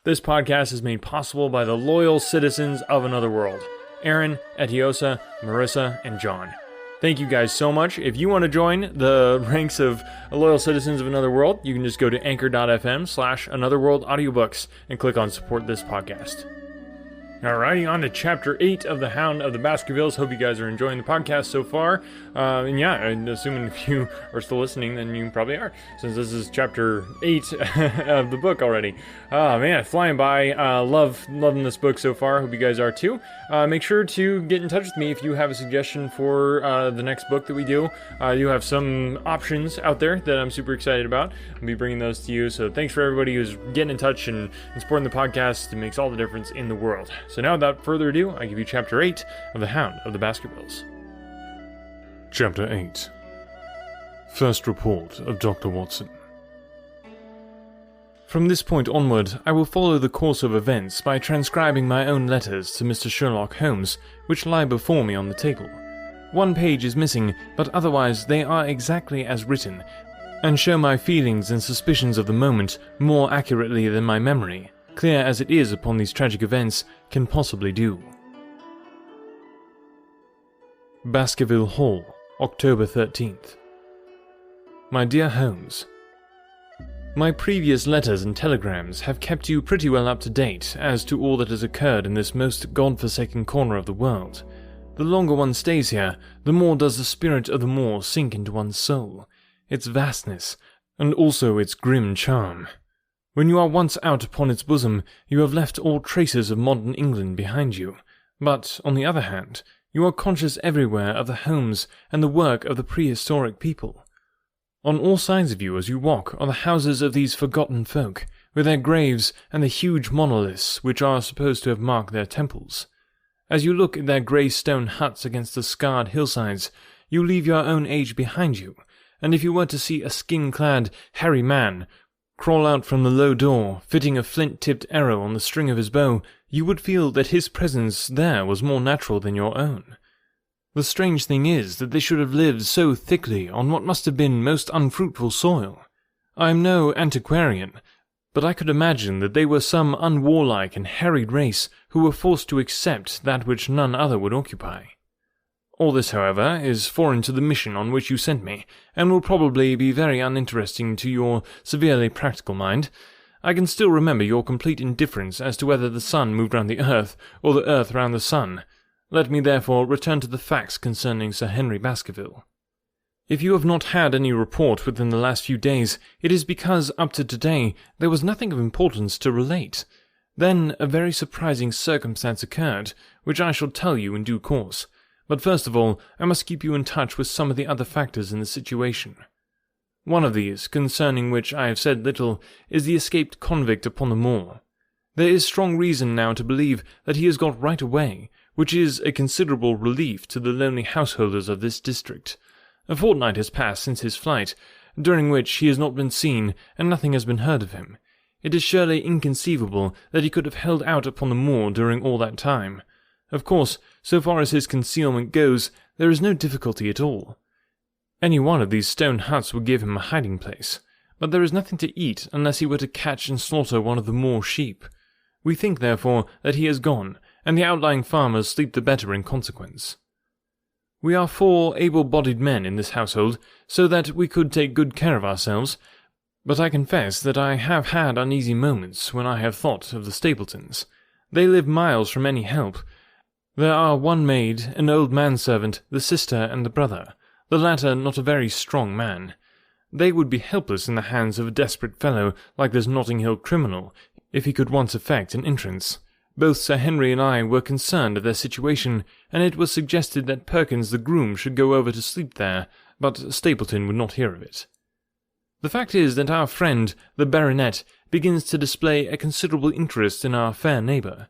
This podcast is made possible by the loyal citizens of Another World, Aaron, Etiosa, Marissa, and John. Thank you guys so much. If you want to join the ranks of loyal citizens of Another World, you can just go to anchor.fm/anotherworld audiobooks and click on support this podcast. Alrighty, on to Chapter 8 of The Hound of the Baskervilles. Hope you guys are enjoying the podcast so far. And assuming if you are still listening, then you probably are, since this is Chapter 8 of the book already. Man, flying by. Loving this book so far. Hope you guys are too. Make sure to get in touch with me if you have a suggestion for the next book that we do. You have some options out there that I'm super excited about. I'll be bringing those to you. So thanks for everybody who's getting in touch and supporting the podcast. It makes all the difference in the world. So now, without further ado, I give you Chapter 8 of The Hound of the Baskervilles. Chapter 8. First Report of Dr. Watson. From this point onward, I will follow the course of events by transcribing my own letters to Mr. Sherlock Holmes, which lie before me on the table. One page is missing, but otherwise they are exactly as written, and show my feelings and suspicions of the moment more accurately than my memory, clear as it is upon these tragic events, can possibly do. Baskerville Hall, October 13th. My dear Holmes, my previous letters and telegrams have kept you pretty well up to date as to all that has occurred in this most god-forsaken corner of the world. The longer one stays here, the more does the spirit of the moor sink into one's soul, its vastness, and also its grim charm. When you are once out upon its bosom, you have left all traces of modern England behind you, but, on the other hand, you are conscious everywhere of the homes and the work of the prehistoric people. On all sides of you as you walk are the houses of these forgotten folk, with their graves and the huge monoliths which are supposed to have marked their temples. As you look at their grey stone huts against the scarred hillsides, you leave your own age behind you, and if you were to see a skin-clad, hairy man crawl out from the low door, fitting a flint-tipped arrow on the string of his bow, you would feel that his presence there was more natural than your own. The strange thing is that they should have lived so thickly on what must have been most unfruitful soil. I am no antiquarian, but I could imagine that they were some unwarlike and harried race who were forced to accept that which none other would occupy. All this, however, is foreign to the mission on which you sent me, and will probably be very uninteresting to your severely practical mind. I can still remember your complete indifference as to whether the sun moved round the earth, or the earth round the sun. Let me therefore return to the facts concerning Sir Henry Baskerville. If you have not had any report within the last few days, it is because, up to today, there was nothing of importance to relate. Then a very surprising circumstance occurred, which I shall tell you in due course. But first of all, I must keep you in touch with some of the other factors in the situation. One of these, concerning which I have said little, is the escaped convict upon the moor. There is strong reason now to believe that he has got right away, which is a considerable relief to the lonely householders of this district. A fortnight has passed since his flight, during which he has not been seen, and nothing has been heard of him. It is surely inconceivable that he could have held out upon the moor during all that time. Of course, so far as his concealment goes, there is no difficulty at all. Any one of these stone huts would give him a hiding place, but there is nothing to eat unless he were to catch and slaughter one of the moor sheep. We think, therefore, that he has gone, and the outlying farmers sleep the better in consequence. We are 4 able-bodied men in this household, so that we could take good care of ourselves, but I confess that I have had uneasy moments when I have thought of the Stapletons. They live miles from any help. There are one maid, an old manservant, the sister, and the brother, the latter not a very strong man. They would be helpless in the hands of a desperate fellow like this Notting Hill criminal, if he could once effect an entrance. Both Sir Henry and I were concerned at their situation, and it was suggested that Perkins the groom should go over to sleep there, but Stapleton would not hear of it. The fact is that our friend, the baronet, begins to display a considerable interest in our fair neighbour.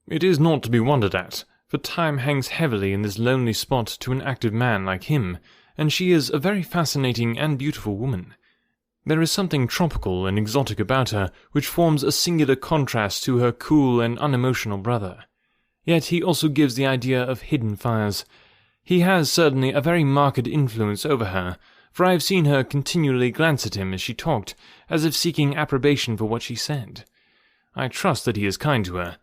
It is not to be wondered at, for time hangs heavily in this lonely spot to an active man like him, and she is a very fascinating and beautiful woman. There is something tropical and exotic about her, which forms a singular contrast to her cool and unemotional brother. Yet he also gives the idea of hidden fires. He has certainly a very marked influence over her, for I have seen her continually glance at him as she talked, as if seeking approbation for what she said. I trust that he is kind to her.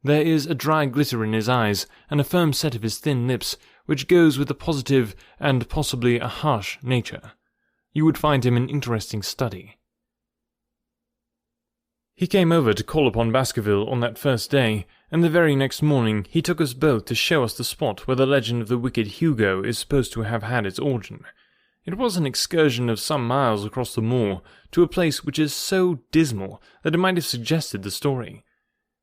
There is a dry glitter in his eyes, and a firm set of his thin lips, which goes with a positive and possibly a harsh nature. You would find him an interesting study. He came over to call upon Baskerville on that first day, and the very next morning he took us both to show us the spot where the legend of the wicked Hugo is supposed to have had its origin. It was an excursion of some miles across the moor, to a place which is so dismal that it might have suggested the story.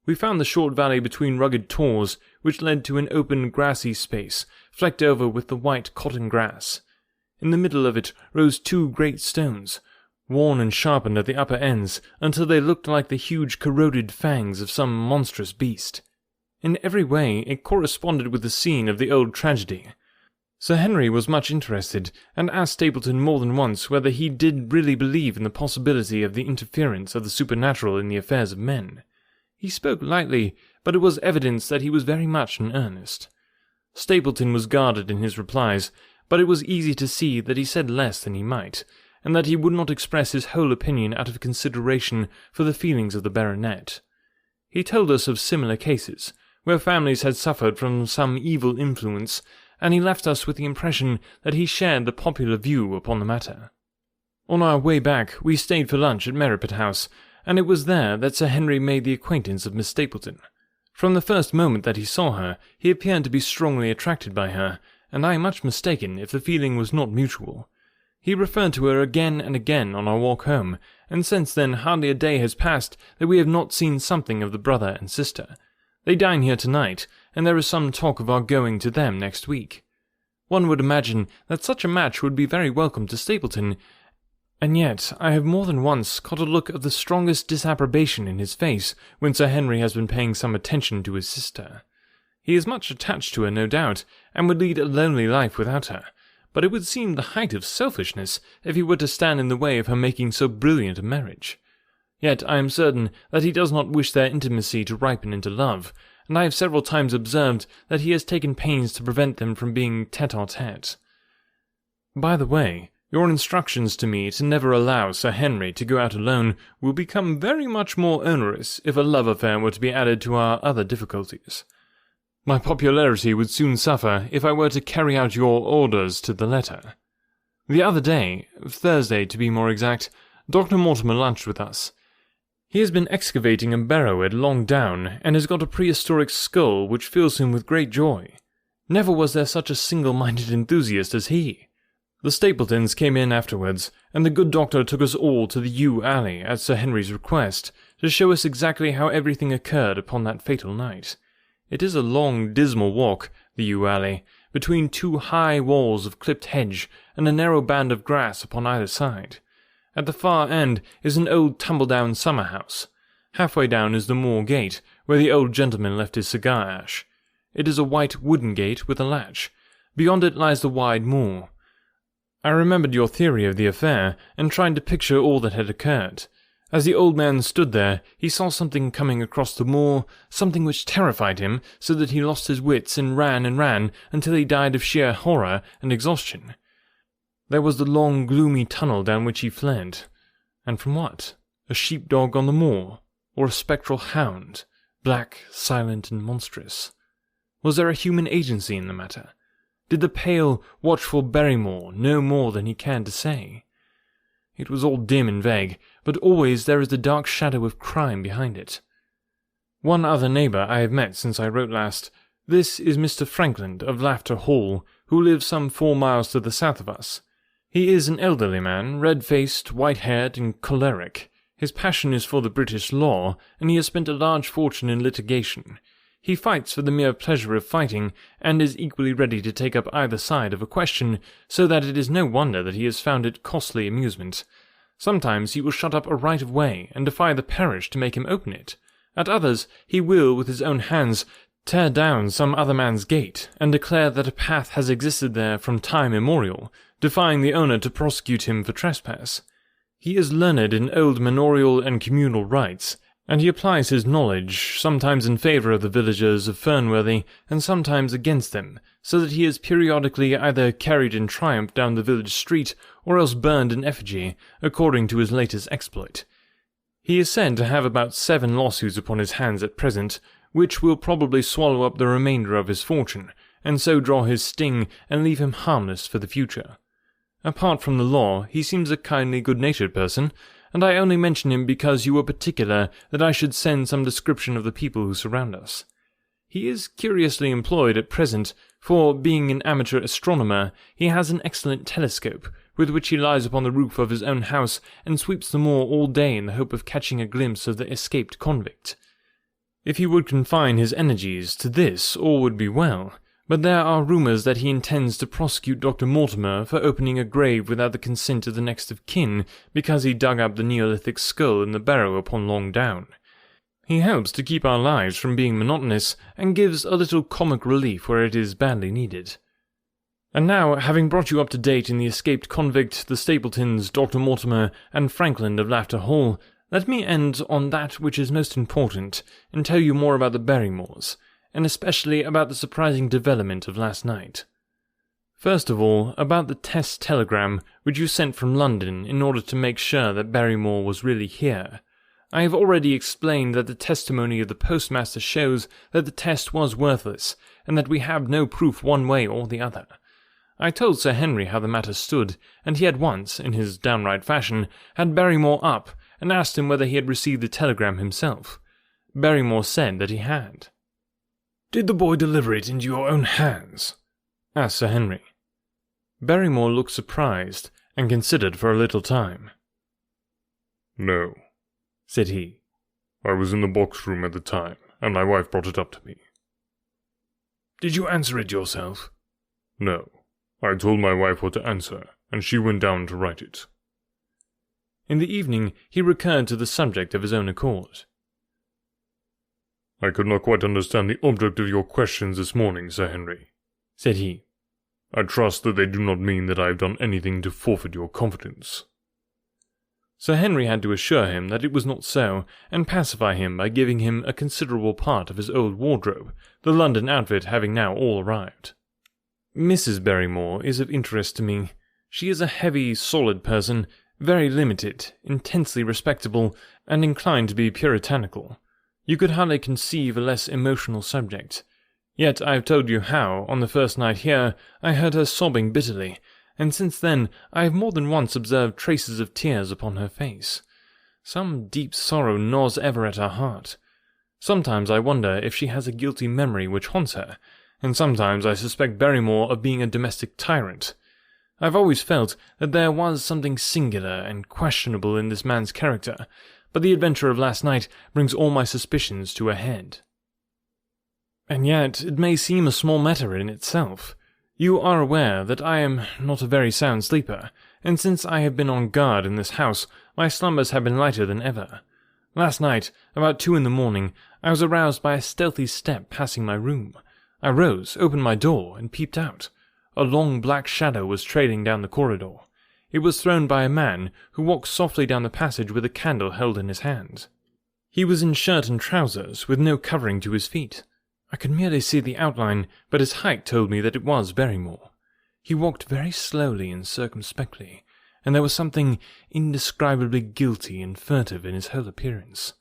We found the short valley between rugged tors, which led to an open grassy space, flecked over with the white cotton grass. In the middle of it rose two great stones, worn and sharpened at the upper ends until they looked like the huge corroded fangs of some monstrous beast. In every way it corresponded with the scene of the old tragedy. Sir Henry was much interested, and asked Stapleton more than once whether he did really believe in the possibility of the interference of the supernatural in the affairs of men. He spoke lightly, but it was evidence that he was very much in earnest. Stapleton was guarded in his replies, but it was easy to see that he said less than he might, and that he would not express his whole opinion out of consideration for the feelings of the baronet. He told us of similar cases, where families had suffered from some evil influence, and he left us with the impression that he shared the popular view upon the matter. On our way back, we stayed for lunch at Merripit House, and it was there that Sir Henry made the acquaintance of Miss Stapleton. From the first moment that he saw her, he appeared to be strongly attracted by her, and I am much mistaken if the feeling was not mutual. He referred to her again and again on our walk home, and since then hardly a day has passed that we have not seen something of the brother and sister. They dine here tonight, and there is some talk of our going to them next week. One would imagine that such a match would be very welcome to Stapleton, and yet I have more than once caught a look of the strongest disapprobation in his face when Sir Henry has been paying some attention to his sister. He is much attached to her, no doubt, and would lead a lonely life without her, but it would seem the height of selfishness if he were to stand in the way of her making so brilliant a marriage. Yet I am certain that he does not wish their intimacy to ripen into love, and I have several times observed that he has taken pains to prevent them from being tete-a-tete. By the way, your instructions to me to never allow Sir Henry to go out alone will become very much more onerous if a love affair were to be added to our other difficulties. My popularity would soon suffer if I were to carry out your orders to the letter. The other day, Thursday to be more exact, Dr. Mortimer lunched with us. He has been excavating a barrow at Long Down, and has got a prehistoric skull which fills him with great joy. Never was there such a single-minded enthusiast as he. The Stapletons came in afterwards, and the good doctor took us all to the yew alley at Sir Henry's request, to show us exactly how everything occurred upon that fatal night. It is a long, dismal walk, the yew alley, between two high walls of clipped hedge and a narrow band of grass upon either side. At the far end is an old tumble-down summer-house. Halfway down is the moor gate, where the old gentleman left his cigar-ash. It is a white wooden gate with a latch. Beyond it lies the wide moor. I remembered your theory of the affair, and tried to picture all that had occurred. As the old man stood there, he saw something coming across the moor, something which terrified him, so that he lost his wits and ran until he died of sheer horror and exhaustion. There was the long, gloomy tunnel down which he fled. And from what? A sheep-dog on the moor, or a spectral hound, black, silent, and monstrous? Was there a human agency in the matter? Did the pale, watchful Barrymore know more than he cared to say? It was all dim and vague, but always there is the dark shadow of crime behind it. One other neighbour I have met since I wrote last. This is Mr. Frankland of Laughter Hall, who lives some 4 miles to the south of us. He is an elderly man, red-faced, white-haired, and choleric. His passion is for the British law, and he has spent a large fortune in litigation. He fights for the mere pleasure of fighting, and is equally ready to take up either side of a question, so that it is no wonder that he has found it costly amusement. Sometimes he will shut up a right-of-way, and defy the parish to make him open it. At others, he will, with his own hands, tear down some other man's gate, and declare that a path has existed there from time immemorial, defying the owner to prosecute him for trespass. He is learned in old manorial and communal rights, and he applies his knowledge, sometimes in favour of the villagers of Fernworthy, and sometimes against them, so that he is periodically either carried in triumph down the village street, or else burned in effigy, according to his latest exploit. He is said to have about 7 lawsuits upon his hands at present, which will probably swallow up the remainder of his fortune, and so draw his sting and leave him harmless for the future. Apart from the law, he seems a kindly, good-natured person, and I only mention him because you were particular that I should send some description of the people who surround us. He is curiously employed at present, for, being an amateur astronomer, he has an excellent telescope, with which he lies upon the roof of his own house and sweeps the moor all day in the hope of catching a glimpse of the escaped convict. If he would confine his energies to this, all would be well, but there are rumours that he intends to prosecute Dr. Mortimer for opening a grave without the consent of the next of kin, because he dug up the Neolithic skull in the barrow upon Long Down. He helps to keep our lives from being monotonous, and gives a little comic relief where it is badly needed. And now, having brought you up to date in the escaped convict, the Stapletons, Dr. Mortimer, and Frankland of Laughter Hall, let me end on that which is most important, and tell you more about the Barrymores, and especially about the surprising development of last night. First of all, about the test telegram which you sent from London in order to make sure that Barrymore was really here. I have already explained that the testimony of the postmaster shows that the test was worthless, and that we have no proof one way or the other. I told Sir Henry how the matter stood, and he at once, in his downright fashion, had Barrymore up, and asked him whether he had received the telegram himself. Barrymore said that he had. "Did the boy deliver it into your own hands?" asked Sir Henry. Barrymore looked surprised, and considered for a little time. "No," said he. "I was in the box-room at the time, and my wife brought it up to me." "Did you answer it yourself?" "No. I told my wife what to answer, and she went down to write it." In the evening he recurred to the subject of his own accord. "I could not quite understand the object of your questions this morning, Sir Henry," said he. "I trust that they do not mean that I have done anything to forfeit your confidence." Sir Henry had to assure him that it was not so, and pacify him by giving him a considerable part of his old wardrobe, the London outfit having now all arrived. Mrs. Barrymore is of interest to me. She is a heavy, solid person, very limited, intensely respectable, and inclined to be puritanical. You could hardly conceive a less emotional subject. Yet I have told you how, on the first night here, I heard her sobbing bitterly, and since then I have more than once observed traces of tears upon her face. Some deep sorrow gnaws ever at her heart. Sometimes I wonder if she has a guilty memory which haunts her, and sometimes I suspect Barrymore of being a domestic tyrant. I've always felt that there was something singular and questionable in this man's character, but the adventure of last night brings all my suspicions to a head. And yet it may seem a small matter in itself. You are aware that I am not a very sound sleeper, and since I have been on guard in this house, my slumbers have been lighter than ever. Last night, about 2 in the morning, I was aroused by a stealthy step passing my room. I rose, opened my door, and peeped out. A long black shadow was trailing down the corridor. It was thrown by a man who walked softly down the passage with a candle held in his hand. He was in shirt and trousers, with no covering to his feet. I could merely see the outline, but his height told me that it was Barrymore. He walked very slowly and circumspectly, and there was something indescribably guilty and furtive in his whole appearance.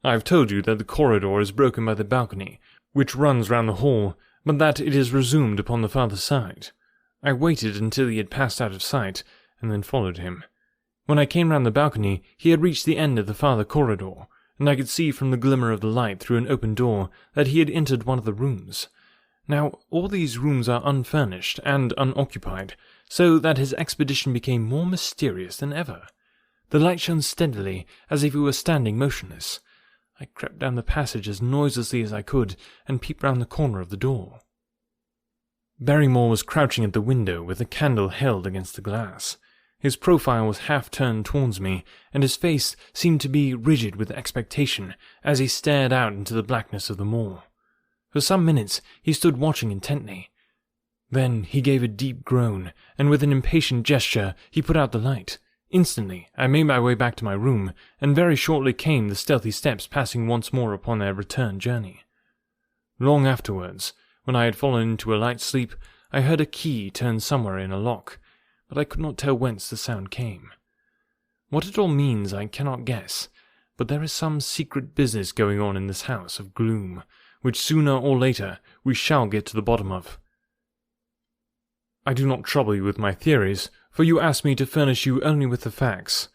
I have told you that the corridor is broken by the balcony, which runs round the hall, but that it is resumed upon the farther side. I waited until he had passed out of sight, and then followed him. When I came round the balcony, he had reached the end of the farther corridor, and I could see from the glimmer of the light through an open door that he had entered one of the rooms. Now, all these rooms are unfurnished and unoccupied, so that his expedition became more mysterious than ever. The light shone steadily, as if he were standing motionless. I crept down the passage as noiselessly as I could, and peeped round the corner of the door. Barrymore was crouching at the window with a candle held against the glass. His profile was half turned towards me, and his face seemed to be rigid with expectation as he stared out into the blackness of the moor. For some minutes he stood watching intently. Then he gave a deep groan, and with an impatient gesture he put out the light. Instantly I made my way back to my room, and very shortly came the stealthy steps passing once more upon their return journey. Long afterwards, when I had fallen into a light sleep, I heard a key turn somewhere in a lock, but I could not tell whence the sound came. What it all means I cannot guess, but there is some secret business going on in this house of gloom, which sooner or later we shall get to the bottom of. I do not trouble you with my theories, for you asked me to furnish you only with the facts.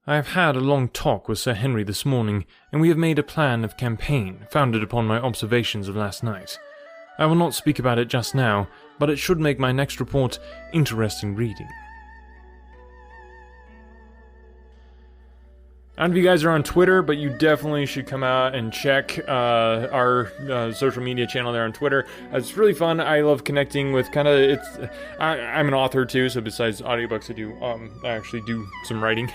I have had a long talk with Sir Henry this morning, and we have made a plan of campaign founded upon my observations of last night. I will not speak about it just now, but it should make my next report interesting reading. I don't know if you guys are on Twitter, but you definitely should come out and check our social media channel there on Twitter. It's really fun. I love connecting with I'm an author too, so besides audiobooks, I actually do some writing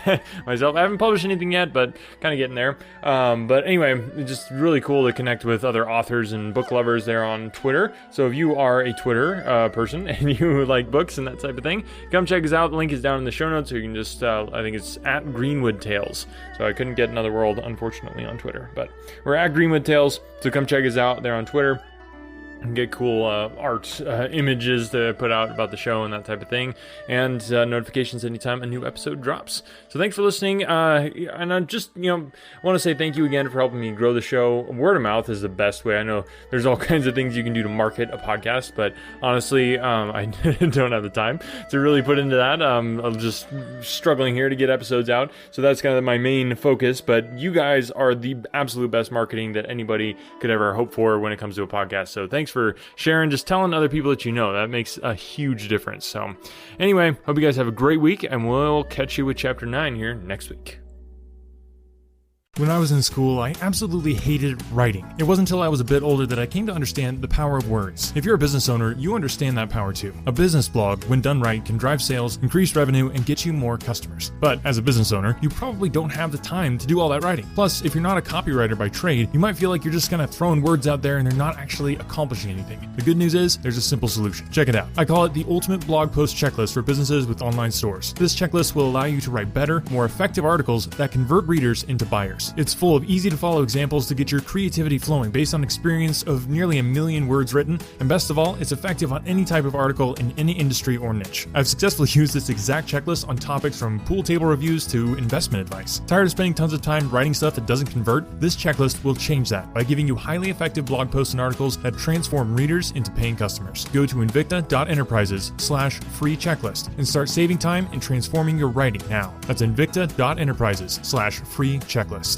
myself. I haven't published anything yet, but kind of getting there. But anyway, it's just really cool to connect with other authors and book lovers there on Twitter. So if you are a Twitter person and you like books and that type of thing, come check us out. The link is down in the show notes, so you can just, I think it's at Greenwood Tales. So I couldn't get Another World, unfortunately, on Twitter. But we're at Greenwood Tales, so come check us out there on Twitter and get cool art images to put out about the show and that type of thing, and notifications anytime a new episode drops. So thanks for listening, and I just want to say thank you again for helping me grow the show. Word of mouth is the best way. I know there's all kinds of things you can do to market a podcast, but honestly, I don't have the time to really put into that. I'm just struggling here to get episodes out, so that's kind of my main focus. But you guys are the absolute best marketing that anybody could ever hope for when it comes to a podcast. So thanks for sharing, just telling other people that you know. That makes a huge difference. So anyway, hope you guys have a great week, and we'll catch you with chapter 9 here next week. When I was in school, I absolutely hated writing. It wasn't until I was a bit older that I came to understand the power of words. If you're a business owner, you understand that power too. A business blog, when done right, can drive sales, increase revenue, and get you more customers. But as a business owner, you probably don't have the time to do all that writing. Plus, if you're not a copywriter by trade, you might feel like you're just kind of throwing words out there and they're not actually accomplishing anything. The good news is, there's a simple solution. Check it out. I call it the ultimate blog post checklist for businesses with online stores. This checklist will allow you to write better, more effective articles that convert readers into buyers. It's full of easy-to-follow examples to get your creativity flowing based on experience of nearly 1 million words written, and best of all, it's effective on any type of article in any industry or niche. I've successfully used this exact checklist on topics from pool table reviews to investment advice. Tired of spending tons of time writing stuff that doesn't convert? This checklist will change that by giving you highly effective blog posts and articles that transform readers into paying customers. Go to invicta.enterprises/free checklist and start saving time and transforming your writing now. That's invicta.enterprises/free checklist.